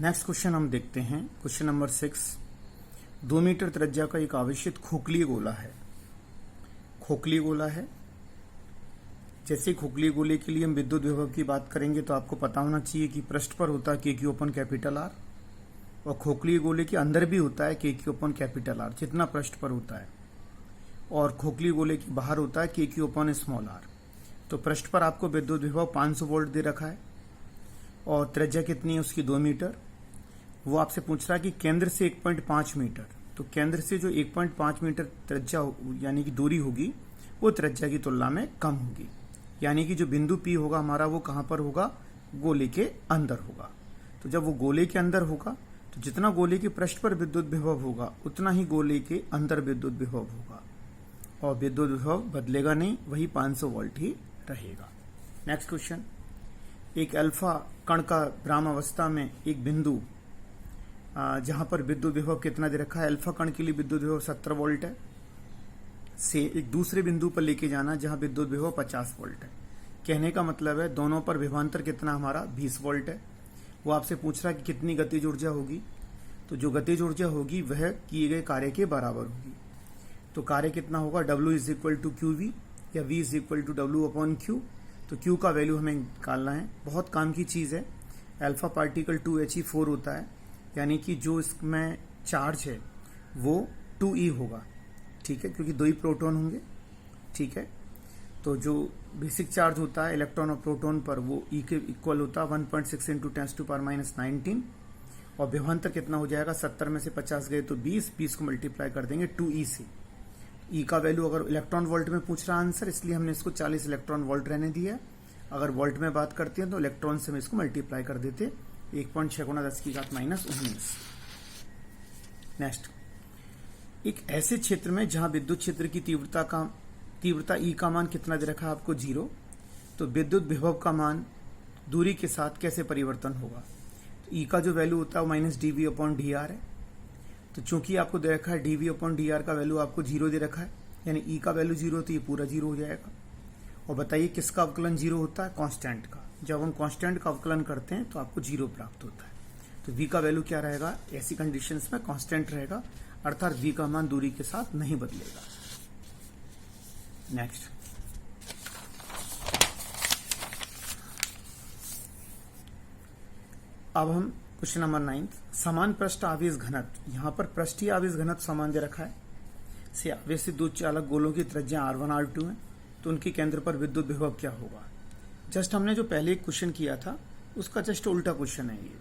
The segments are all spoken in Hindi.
नेक्स्ट क्वेश्चन हम देखते हैं। Question number 6। 2 मीटर त्रिज्या का एक आवेशित खोखली गोला है। खोखली गोला है। जैसे खोखली गोले के लिए हम विद्युत विभव की बात करेंगे तो आपको पता होना चाहिए कि पृष्ठ पर होता है KQ अपन कैपिटल R और खोखली गोले के अंदर भी होता है KQ अपन कैपिटल R जितना पृष्ठ पर होता है, और खोखली गोले के बाहर होता है KQ अपन स्मॉल r। तो पृष्ठ पर आपको विद्युत विभव 500 वोल्ट दे रखा है और त्रिज्या कितनी है उसकी 2 मीटर। वो आपसे पूछ रहा है कि केंद्र से 1.5 मीटर, तो केंद्र से जो 1.5 मीटर त्रिज्या यानी कि दूरी होगी वो त्रिज्या की तुलना में कम होगी, यानी कि जो बिंदु P होगा हमारा वो कहाँ पर होगा, गोले के अंदर होगा। तो जब वो गोले के अंदर होगा तो जितना गोले के पृष्ठ पर विद्युत विभव होगा उतना ही गोले के अंदर विद्युत विभव होगा और विद्युत विभव बदलेगा नहीं, वही 500 वोल्ट ही रहेगा। Next question. एक अल्फा कण का ब्राह्म अवस्था में एक बिंदु जहां पर विद्युत विभव कितना दे रखा है, अल्फा कण के लिए विद्युत विभव 70 वोल्ट है, से एक दूसरे बिंदु पर लेके जाना जहां विद्युत विभव 50 वोल्ट है। कहने का मतलब है दोनों पर विभवांतर कितना हमारा 20 वोल्ट है। वो आपसे पूछ रहा है कि कितनी गतिज ऊर्जा होगी, तो जो गतिज ऊर्जा होगी वह किए गए कार्य के बराबर होगी। तो कार्य कितना होगा, W is equal to QV या V is equal to W upon Q। तो Q का वैल्यू हमें निकालना है, बहुत काम की चीज है। अल्फा पार्टिकल 2He4 होता है, यानी कि जो इसमें चार्ज है वो 2E होगा, ठीक है, क्योंकि 2 ही प्रोटॉन होंगे, ठीक है। तो जो बेसिक चार्ज होता है इलेक्ट्रॉन और प्रोटॉन पर वो E के इक्वल होता है 1.6 इंटू 10⁻⁹ और विभवांतर कितना हो जाएगा, 70 में से 50 गए तो 20 को मल्टीप्लाई कर देंगे 2E से। E का वैल्यू अगर इलेक्ट्रॉन वोल्ट में पूछ रहा आंसर, इसलिए हमने इसको 40 इलेक्ट्रॉन वोल्ट रहने दिया। अगर वोल्ट में बात करते हैं तो इलेक्ट्रॉन से हम इसको मल्टीप्लाई कर देते 1.6 × 10⁻⁻⁹। नेक्स्ट। एक ऐसे क्षेत्र में जहां विद्युत क्षेत्र की तीव्रता E का मान कितना दे रखा है आपको 0, तो विद्युत विभव का मान दूरी के साथ कैसे परिवर्तन होगा। तो E का जो वैल्यू होता है वो -dV/dr है। तो चूंकि आपको दे रखा है dV/dr का वैल्यू आपको 0 दे रखा है, यानी E का वैल्यू 0 तो ये पूरा 0 हो जाएगा। और बताइए किसका अवकलन 0 होता है, कांस्टेंट का। जब हम कांस्टेंट का अवकलन करते हैं तो आपको 0 प्राप्त होता है। तो V का वैल्यू क्या रहेगा, ऐसी कंडीशंस में कांस्टेंट रहेगा, अर्थात V का मान दूरी के साथ नहीं बदलेगा। नेक्स्ट। अब हम क्वेश्चन नंबर 9। समान पृष्ठ आवेश घनत्व, यहां पर पृष्ठीय आवेश घनत्व समान दे रखा है। से आवेशित दो चालक गोलों की त्रिज्या R1 R2 है, तो उनके केंद्र पर विद्युत विभव क्या होगा। जस्ट हमने जो पहले एक क्वेश्चन किया था उसका जस्ट उल्टा क्वेश्चन है ये।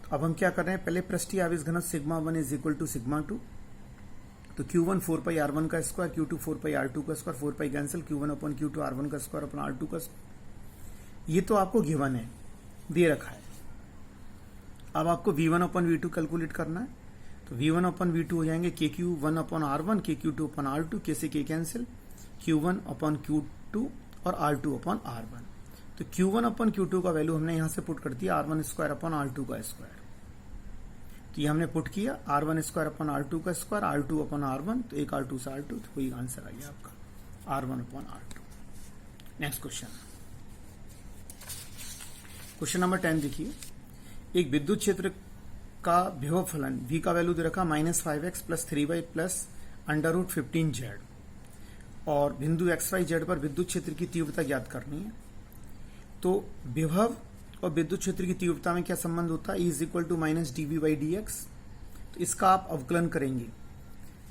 तो अब हम क्या कर रहे हैं, पहले पृष्ठीय आवेश घनत्व σ1 इज इक्वल टू σ2। तो Q1 4πr1 का स्क्वायर, Q2 4πr2 का square, 4π cancel, Q1 upon Q2 R1 का स्क्वायर अपॉन R2 का स्क्वायर। ये तो आपको गिवन है, दे रखा है। अब आपको V1 अपॉन V2 कैलकुलेट करना है। तो V1 अपॉन V2 हो जाएंगे KQ1 upon R1, KQ2 upon R2, K से K cancel, Q1 upon Q2 और R2 अपॉन R1। तो Q1 अपॉन Q2 का वैल्यू हमने यहां से पुट कर दिया R1 स्क्वायर अपॉन R2 का स्क्वायर। तो ये हमने पुट किया R1 स्क्वायर अपॉन R2 का स्क्वायर, R2 अपॉन R1, तो एक R2 से R2, तो वही आंसर आ गया आपका R1 upon R2। Next question. Question number 10 देखिए। एक विद्युत क्षेत्र का विभव फलन V का वैल्यू दे रखा -5x + 3y + √15z और बिंदु XYZ पर विद्युत क्षेत्र की तीव्रता ज्ञात करनी है। तो विभव और विद्युत क्षेत्र की तीव्रता में क्या संबंध होता है, E is equal to -dV/dx। तो इसका आप अवकलन करेंगे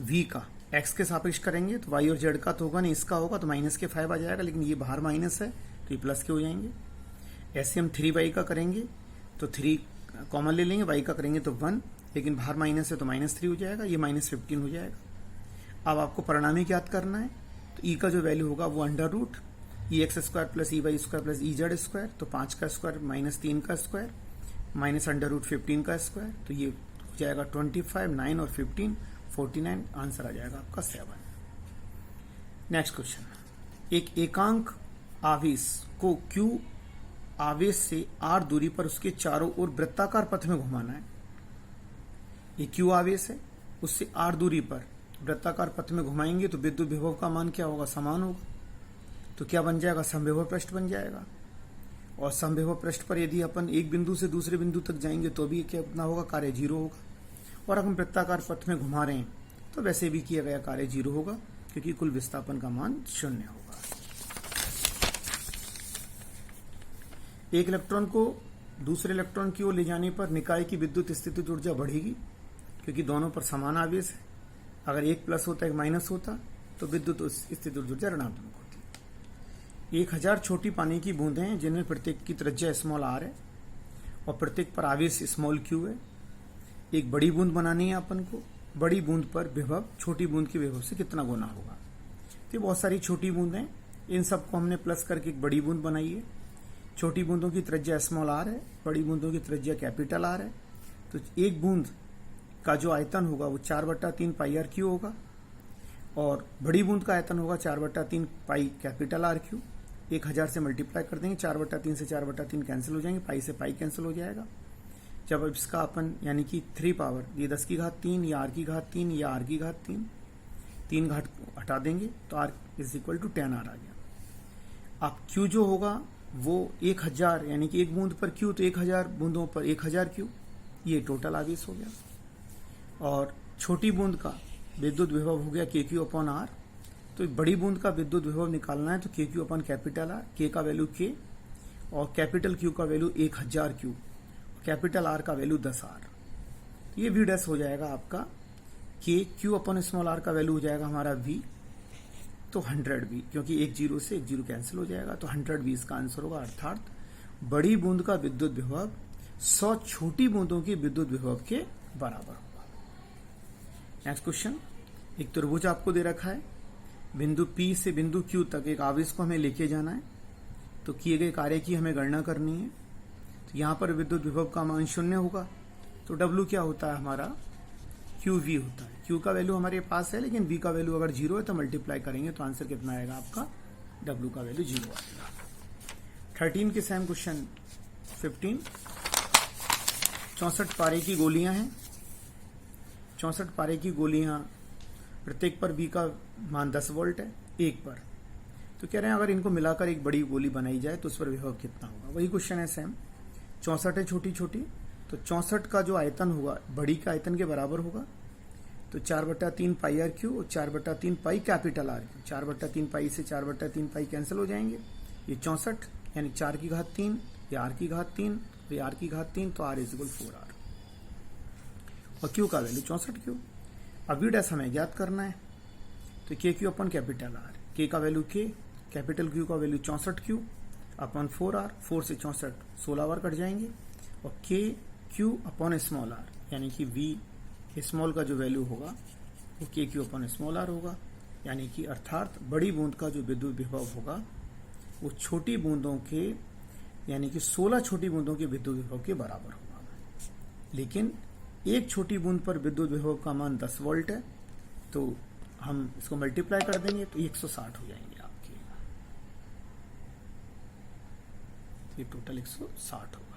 V का, x के सापेक्ष करेंगे तो y और z का तो होगा नहीं, इसका होगा तो -5 आ जाएगा, लेकिन ये बाहर माइनस है तो ये प्लस के हो जाएंगे। ऐसे हम 3y का करेंगे तो 3 कॉमन ले लेंगे, y का करेंगे तो 1, लेकिन बाहर माइनस है तो -3 हो जाएगा, ये -15 हो जाएगा। अब आपको परिणामी ज्ञात करना है। तो E का जो वैल्यू होगा वो √EX² + EY² + EZ², तो 5 का स्क्वायर -3 का स्क्वायर -√15 का स्क्वायर, तो ये हो जाएगा 25, 9 और 15 49, आंसर आ जाएगा आपका 7। Next question. एक एकांक आवेश को Q आवेश से R दूरी पर उसके चारों ओर वृत्ताकार पथ में घुमाना है। ये Q आवेश है, उससे R दूरी पर वृत्ताकार पथ में घुमाएंगे तो विद्युत विभव का मान क्या होगा, समान होगा। तो क्या बन जाएगा, समविभव पृष्ठ बन जाएगा। और समविभव पृष्ठ पर यदि अपन एक बिंदु से दूसरे बिंदु तक जाएंगे तो भी कितना होगा, कार्य 0 होगा। और अगर हम वृत्ताकार पथ में घुमा रहे हैं तो वैसे भी किया गया कार्य 0 होगा, क्योंकि कुल विस्थापन का मान 0 होगा। एक इलेक्ट्रॉन को दूसरे इलेक्ट्रॉन की ओर ले जाने पर निकाय की विद्युत स्थितिज ऊर्जा बढ़ेगी, क्योंकि दोनों पर समान आवेश है। अगर एक प्लस होता एक माइनस होता तो विद्युत स्थितिज ऊर्जा ऋणात्मक होती। 1000 छोटी पानी की बूंदें हैं जिनमें प्रत्येक की त्रिज्या स्मॉल r है और प्रत्येक पर आवेश स्मॉल q है। एक बड़ी बूंद बनानी है अपन को। बड़ी बूंद पर विभव छोटी बूंद के विभव से कितना गुना होगा। तो बहुत सारी छोटी बूंदें, इन सबको हमने प्लस करके एक बड़ी बूंद बनाई है। छोटी बूंदों की त्रिज्या स्मॉल r है, बड़ी बूंदों की त्रिज्या कैपिटल R है। तो एक बूंद का जो आयतन होगा वो 4/3 पाई r क्यू होगा और बड़ी बूंद का आयतन होगा 4/3 पाई कैपिटल R क्यू। 1000 से मल्टीप्लाई कर देंगे, 4/3 से 4/3 कैंसिल हो जाएंगे, पाई से पाई कैंसिल हो जाएगा। जब इसका अपन यानी कि 3 पावर, ये 10 की घात 3, ये r की घात 3, ये r की घात 3, 3 घात हटा देंगे तो r is equal to 10r आ गया। अब q जो होगा वो 1000 यानी कि एक बूंद पर q, तो 1000 बूंदों पर 1000 q, ये टोटल आवेश हो गया। और छोटी बूंद का विद्युत विभव हो गया KQ/R। तो बड़ी बूंद का विद्युत विभव निकालना है तो KQ/ कैपिटल R, K का वैल्यू K और कैपिटल Q का वैल्यू 1000 Q, कैपिटल R का वैल्यू 10R। ये V डैश हो जाएगा आपका KQ/r का वैल्यू हो जाएगा हमारा V, तो 100V, क्योंकि एक जीरो से एक जीरो कैंसिल हो जाएगा, तो 100V इसका आंसर होगा। अर्थात बड़ी बूंद का विद्युत विभव 100 छोटी बूंदों की विद्युत विभव के बराबर होगा। नेक्स्ट क्वेश्चन, एक त्रिभुज आपको दे रखा है। बिंदु P से बिंदु Q तक एक आवेश को हमें लेके जाना है, तो किए गए कार्य की हमें गणना करनी है। तो यहां पर विद्युत विभव का मान 0 होगा, तो W क्या होता है हमारा, QV होता है। Q का वैल्यू हमारे पास है, लेकिन V का वैल्यू अगर 0 है तो मल्टीप्लाई करेंगे तो आंसर कितना आएगा आपका, W का वैल्यू 0 आएगा। 13 के सेम क्वेश्चन 15, 64 पारे की गोलियां हैं। 64 पारे की गोलियां, प्रत्येक पर V का मान 10 वोल्ट है, एक पर। तो कह रहे हैं अगर इनको मिलाकर एक बड़ी गोली बनाई जाए तो उस पर विभव कितना होगा। वही क्वेश्चन है सेम। 64 है छोटी छोटी, तो 64 का जो आयतन होगा बड़ी के आयतन के बराबर होगा। तो 4/3 पाई R क्यू और 4/3 पाई कैपिटल R क्यू। 4/3 पाई से 4/3 पाई कैंसिल हो जाएंगे। ये 64 यानी 4 की घात 3, ये R की घात 3, ये R की घात 3, तो R इज इक्वल 4R। और Q का वैल्यू 64 क्यू। अब V डैश हमें ज्ञात करना है, तो KQ/ कैपिटल R, K का वैल्यू K, कैपिटल Q का वैल्यू 64 Q अपॉन 4R। 4 से 64 16 बार कट जाएंगे और KQ/ स्मॉल r, यानी कि V स्मॉल का जो वैल्यू होगा वो KQ/r होगा। यानी कि अर्थात बड़ी बूंद का जो विद्युत विभव होगा वो छोटी बूंदों के, यानी कि 16 छोटी बूंदों के विद्युत विभव के बराबर होगा। लेकिन एक छोटी बूंद पर विद्युत विभव का मान 10 वोल्ट है, तो हम इसको मल्टीप्लाई कर देंगे तो 160 हो जाएंगे आपके, ये टोटल 160 होगा।